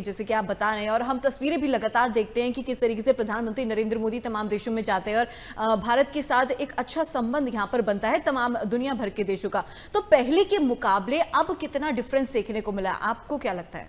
जैसे कि आप बता रहे हैं, और हम तस्वीरें भी लगातार देखते हैं कि किस तरीके से प्रधानमंत्री नरेंद्र मोदी तमाम देशों में जाते हैं और भारत के साथ एक अच्छा संबंध यहाँ पर बनता है तमाम दुनिया भर के देशों का। तो पहले के मुकाबले अब कितना डिफरेंस देखने को मिला, आपको क्या लगता है?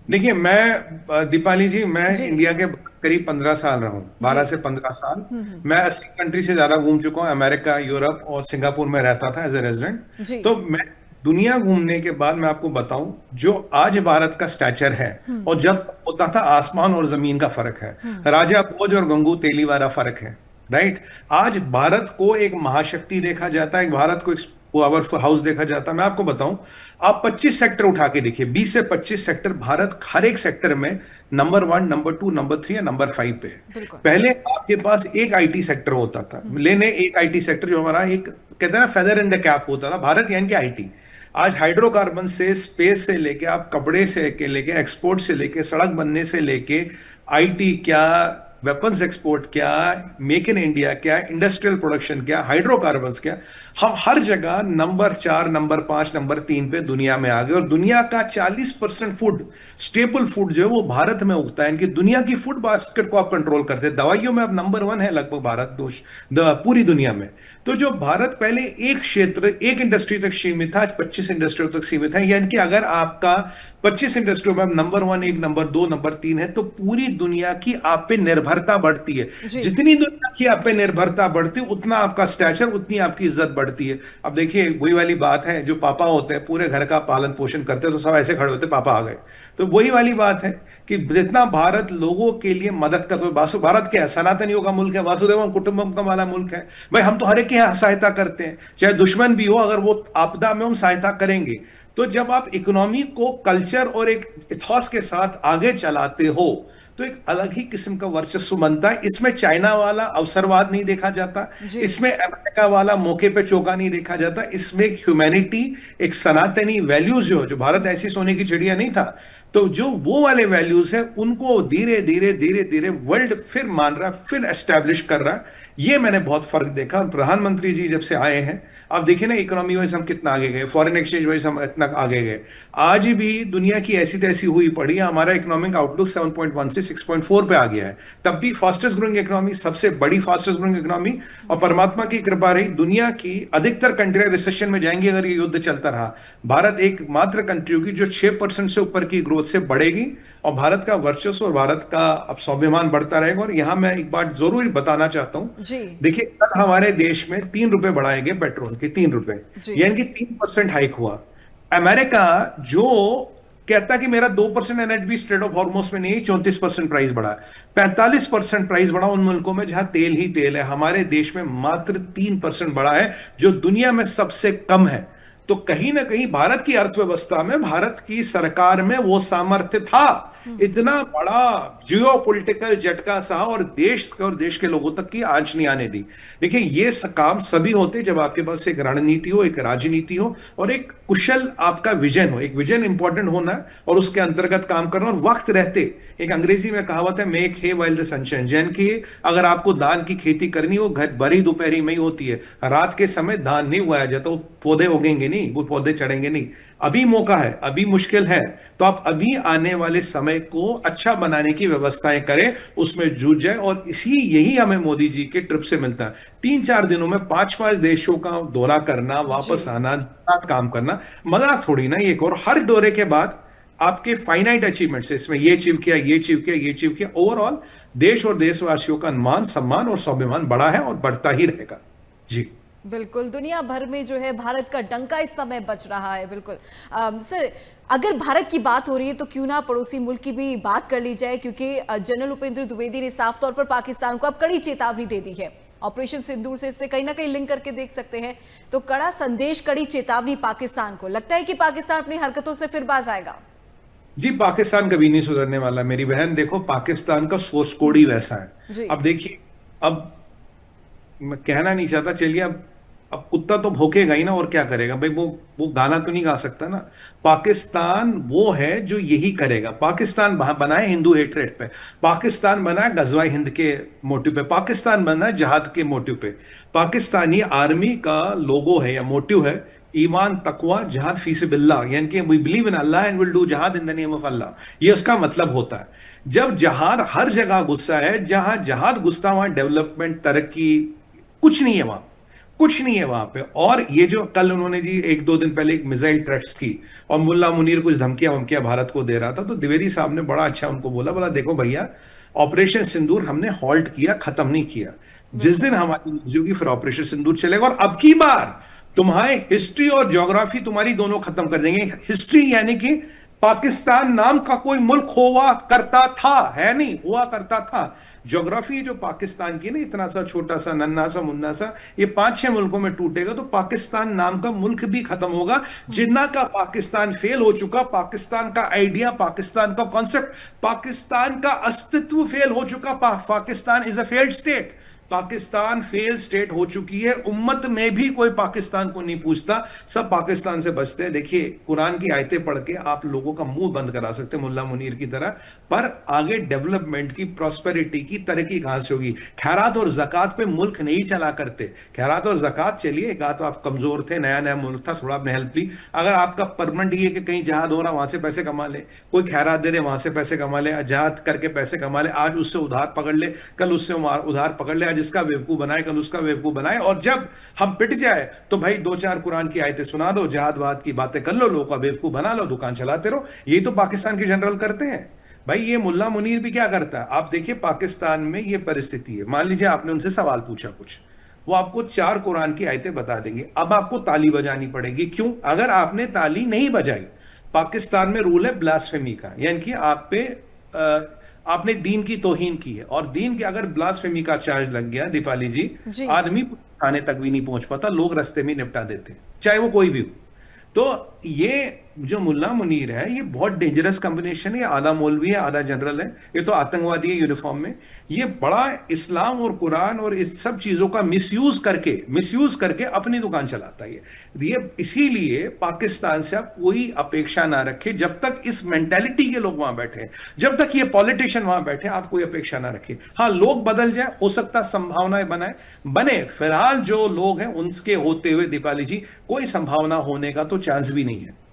देखिए, मैं दीपाली जी, मैं जी इंडिया के करीब 15 साल रहा हूँ, जी। 12 से 15 साल। मैं 80 कंट्री से ज्यादा घूम चुका हूँ। अमेरिका, यूरोप और सिंगापुर में रहता था एज ए रेजिडेंट। जी। तो मैं दुनिया घूमने के बाद मैं आपको बताऊं, जो आज भारत का स्टैचर है और जब होता था, आसमान और जमीन का फर्क है। राजा भोज और गंगू तेली वाला फर्क है। राइट। आज भारत को एक महाशक्ति देखा जाता है, भारत को एक पावरफुल हाउस देखा जाता है। मैं आपको बताऊं, आप 25 सेक्टर उठा के देखिए, 20 से 25 सेक्टर, भारत हर एक सेक्टर में नंबर 1, नंबर 2, नंबर 3 या नंबर 5 पे है। बिल्कुल। पहले आपके पास एक आईटी सेक्टर होता था, लेने एक आईटी सेक्टर जो हमारा एक कहते हैं ना फेदर इन द कैप होता था, भारत यानी कि आईटी। आज हाइड्रोकार्बन से, स्पेस से लेके, आप कपड़े से लेके, एक्सपोर्ट से लेके, सड़क बनने से लेके, आईटी क्या, वेपन्स एक्सपोर्ट क्या, मेक इन इंडिया क्या, इंडस्ट्रियल प्रोडक्शन क्या, हाइड्रोकार्बन्स क्या, हम हर जगह नंबर 4, नंबर 5, नंबर 3 पे दुनिया में आ गए। और दुनिया का 40% फूड, स्टेपल फूड जो है वो भारत में उगता है। इनकी दुनिया की फूड बास्केट को आप कंट्रोल करते हैं। दवाइयों में अब नंबर 1 है लगभग भारत, पूरी दुनिया में। तो जो भारत पहले एक क्षेत्र, एक इंडस्ट्री तक सीमित था, आज 25 इंडस्ट्रियों तक सीमित है। यानी कि अगर आपका 25 इंडस्ट्रियों में नंबर 1, 1, नंबर 2, नंबर 3 है, तो पूरी दुनिया की आप पे निर्भरता बढ़ती है। जी। जितनी दुनिया की आप पे निर्भरता बढ़ती है, उतना आपका स्टैचर, उतनी आपकी इज्जत बढ़ती है। अब देखिए, वही वाली बात है, जो पापा होते हैं पूरे घर का पालन पोषण करते हैं, तो सब ऐसे खड़े होते, पापा आ गए। तो वही वाली बात है कि जितना भारत लोगों के लिए मदद करता है, भारत क्या है, सनातनियों का मुल्क है, वासुदेव कुटुंबकम का वाला मुल्क है। भाई, हम तो हर एक की सहायता करते हैं, चाहे दुश्मन भी हो, अगर वो आपदा में हम सहायता करेंगे। तो जब आप इकोनॉमी को कल्चर और एक इथॉस के साथ आगे चलाते हो, तो एक अलग ही किस्म का वर्चस्व बनता है। इसमें चाइना वाला अवसरवाद नहीं देखा जाता, जी। इसमें अमेरिका वाला मौके पे चौका नहीं देखा जाता। इसमें एक ह्यूमैनिटी, एक सनातनी वैल्यूज जो भारत ऐसी सोने की चिड़िया नहीं था, तो जो वो वाले वैल्यूज है, उनको धीरे धीरे धीरे धीरे वर्ल्ड फिर मान रहा, फिर एस्टैब्लिश कर रहा है। ये मैंने बहुत फर्क देखा। प्रधानमंत्री जी जब से आए हैं, आप देखिए ना, इकोनॉमी वाइज हम कितना आगे गए, फॉरेन एक्सचेंज वाइज हम इतना आगे गए। आज भी दुनिया की ऐसी तैसी हुई पड़ी है, हमारा इकोनॉमिक आउटलुक 7.1 से 6.4 पे आ गया है। तब भी फास्टेस्ट ग्रोइंग इकोनॉमी, सबसे बड़ी फास्टेस्ट ग्रोइंग इकोनॉमी। और परमात्मा की कृपा रही, दुनिया की अधिकतर कंट्रियां रिसेशन में जाएंगी अगर ये युद्ध चलता रहा। भारत एकमात्र कंट्री होगी जो 6% से ऊपर की ग्रोथ से बढ़ेगी, और भारत का वर्चस्व और भारत का अब स्वाभिमान बढ़ता रहेगा। और यहां मैं एक बात जरूर बताना चाहता हूं, जी। देखिए, कल हमारे देश में 3 रुपए बढ़ाए गए पेट्रोल के, 3 रुपए, जी। यानी कि 3% हाइक हुआ। अमेरिका जो कहता कि मेरा 2% एनएचबी स्ट्रेट ऑफ हॉर्मोस में नहीं, 34% प्राइस बढ़ा, 45% प्राइस बढ़ा उन मुल्कों में जहां तेल ही तेल है। हमारे देश में मात्र 3% बढ़ा है, जो दुनिया में सबसे कम है। तो कहीं ना कहीं भारत की अर्थव्यवस्था में, भारत की सरकार में वो सामर्थ्य था। इतना बड़ा जियोपॉलिटिकल झटका सहा और देश के लोगों तक की आंच नहीं आने दी। देखिए, ये काम सभी होते जब आपके पास एक रणनीति हो, एक राजनीति हो और एक कुशल आपका विजन हो। एक विजन इंपॉर्टेंट होना है और उसके अंतर्गत काम करना, और वक्त रहते। एक अंग्रेजी में कहावत है, make hay while the sun shine, यानी कि अगर आपको धान की खेती करनी हो, घर भरी दोपहरी में ही होती है। रात के समय धान नहीं उगाया जाता, वो पौधे उगेंगे नहीं, वो पौधे चढ़ेंगे नहीं। अभी मौका है, अभी मुश्किल है, तो आप अभी आने वाले समय को अच्छा बनाने की व्यवस्थाएं करें, उसमें जुट जाए। और यही हमें मोदी जी के ट्रिप से मिलता है। 3-4 दिनों में 5-5 देशों का दौरा करना, वापस जी। आना, काम करना, मजाक थोड़ी ना ये। और हर दौरे के बाद आपके फाइनाइट अचीवमेंट्स है, इसमें ये अचीव किया, ये अचीव किया, ये अचीव किया। ओवरऑल देश और देशवासियों का मान सम्मान और स्वाभिमान बढ़ा है और बढ़ता ही रहेगा। जी बिल्कुल, दुनिया भर में जो है भारत का डंका इस समय बच रहा है। बिल्कुल। सर, अगर भारत की बात हो रही है तो क्यों ना पड़ोसी मुल्क की भी बात कर ली जाए, क्योंकि जनरल उपेंद्र द्विवेदी ने साफ तौर पर पाकिस्तान को अब कड़ी चेतावनी दे दी है। ऑपरेशन सिंदूर से इससे कहीं ना कहीं लिंक करके देख सकते हैं। तो कड़ा संदेश, कड़ी चेतावनी पाकिस्तान को। लगता है कि पाकिस्तान अपनी हरकतों से फिर बाज आएगा? जी, पाकिस्तान कभी नहीं सुधरने वाला मेरी बहन। देखो, पाकिस्तान का सोर्स कोड ही वैसा है। जी। अब देखिए, अब मैं कहना नहीं चाहता, चलिए, अब कुत्ता तो भौंकेगा ही ना, और क्या करेगा भाई, वो गाना तो नहीं गा सकता ना। पाकिस्तान वो है जो यही करेगा। पाकिस्तान बना है हिंदू हेट्रेड पे, पाकिस्तान बना है गजवाए हिंद के मोटिव पे, पाकिस्तान बना है जहाद के मोटिव पे। पाकिस्तानी आर्मी का लोगो है या मोटिव है ईमान, तकवा, जहाद फीसिबिल्लाह, यानी कि we believe in Allah and will do jihad in the name of Allah. ये उसका मतलब होता है। जब जहाद हर जगह गुस्सा है, जहां जहाद गुस्सा वहां डेवलपमेंट, तरक्की कुछ नहीं है वहां, कुछ नहीं है वहां पे। और ये जो कल उन्होंने जी एक दो दिन पहले एक मिसाइल टेस्ट की और मुल्ला मुनीर कुछ धमकियां वमकियां भारत को दे रहा था, तो द्विवेदी साहब ने बड़ा अच्छा उनको बोला, बोला देखो भैया, ऑपरेशन सिंदूर हमने हॉल्ट किया, खत्म नहीं किया। जिस दिन हमारी न्यूज होगी फिर ऑपरेशन सिंदूर चलेगा, और अब की बार तुम्हारे हिस्ट्री और ज्योग्राफी तुम्हारी दोनों खत्म कर देंगे। हिस्ट्री यानी कि पाकिस्तान नाम का कोई मुल्क हुआ करता था, है नहीं, हुआ करता था। ज्योग्राफी जो पाकिस्तान की ना, इतना सा छोटा सा नन्ना सा मुन्ना सा, ये 5-6 मुल्कों में टूटेगा तो पाकिस्तान नाम का मुल्क भी खत्म होगा। जिन्ना का पाकिस्तान फेल हो चुका, पाकिस्तान का आइडिया, पाकिस्तान का कॉन्सेप्ट, पाकिस्तान का अस्तित्व फेल हो चुका। Pakistan is a failed state, Pakistan fail state हो चुकी है। उम्मत में भी कोई पाकिस्तान को नहीं पूछता, सब पाकिस्तान से बचते हैं। देखिए, कुरान की आयतें पढ़ के आप लोगों का मुंह बंद करा सकते हैं मुल्ला मुनीर की तरह, पर आगे डेवलपमेंट की, प्रॉस्पेरिटी की, तरक्की कहां से होगी? खैरात और जक़ात पे मुल्क नहीं चला करते। खैरात और जक़ात चलिए, कहा तो आप कमजोर थे, नया नया मुल्क था, थोड़ा आपने हेल्प ली। अगर आपका परमानेंट ये कि कहीं जहाद हो रहा वहां से पैसे कमा ले, कोई खैरात दे दे वहां से पैसे कमा ले, जहाद करके पैसे कमा ले, आज उससे उधार पकड़ ले, कल उससे उधार पकड़ ले, जिसका बेवकूफ बनाए कल उसका बेवकूफ बनाए, और जब हम पिट जाए तो भाई 2-4 कुरान की आयतें सुना दो, जहाद वाद की बातें कर लो, लोगों का बेवकूफ बना लो, दुकान चलाते रहो। यही तो पाकिस्तान के जनरल करते हैं। भाई ये मुल्ला मुनीर भी क्या करता है? आप देखिए पाकिस्तान में ये परिस्थिति है। मान लीजिए आपने उनसे सवाल पूछा कुछ, वो आपको 4 कुरान की आयतें बता देंगे। अब आपको ताली बजानी पड़ेगी। क्यों? अगर आपने ताली नहीं बजाई, पाकिस्तान में रूल है ब्लास्फेमी का, यानी कि आप पे आपने दीन की तौहीन की है, और दीन के अगर ब्लास्फेमी का चार्ज लग गया दीपाली जी, जी। आदमी थाने तक भी नहीं पहुंच पाता, लोग रास्ते में निपटा देते हैं, चाहे वो कोई भी हो। तो ये जो मुल्ला मुनीर है, ये बहुत डेंजरस कॉम्बिनेशन है। आधा मौलवी है, आधा जनरल है, ये तो आतंकवादी है यूनिफॉर्म में। ये बड़ा इस्लाम और कुरान और इस सब चीजों का मिसयूज करके अपनी दुकान चलाता है। ये इसीलिए पाकिस्तान से आप कोई अपेक्षा ना रखे, जब तक इस मेंटेलिटी के लोग वहां बैठे, जब तक ये पॉलिटिशियन वहां बैठे, आप कोई अपेक्षा ना रखिए। हाँ, लोग बदल जाए, हो सकता संभावनाएं बने। फिलहाल जो लोग हैं उनके होते हुए दीपाली जी कोई संभावना होने का तो चांस भी नहीं है।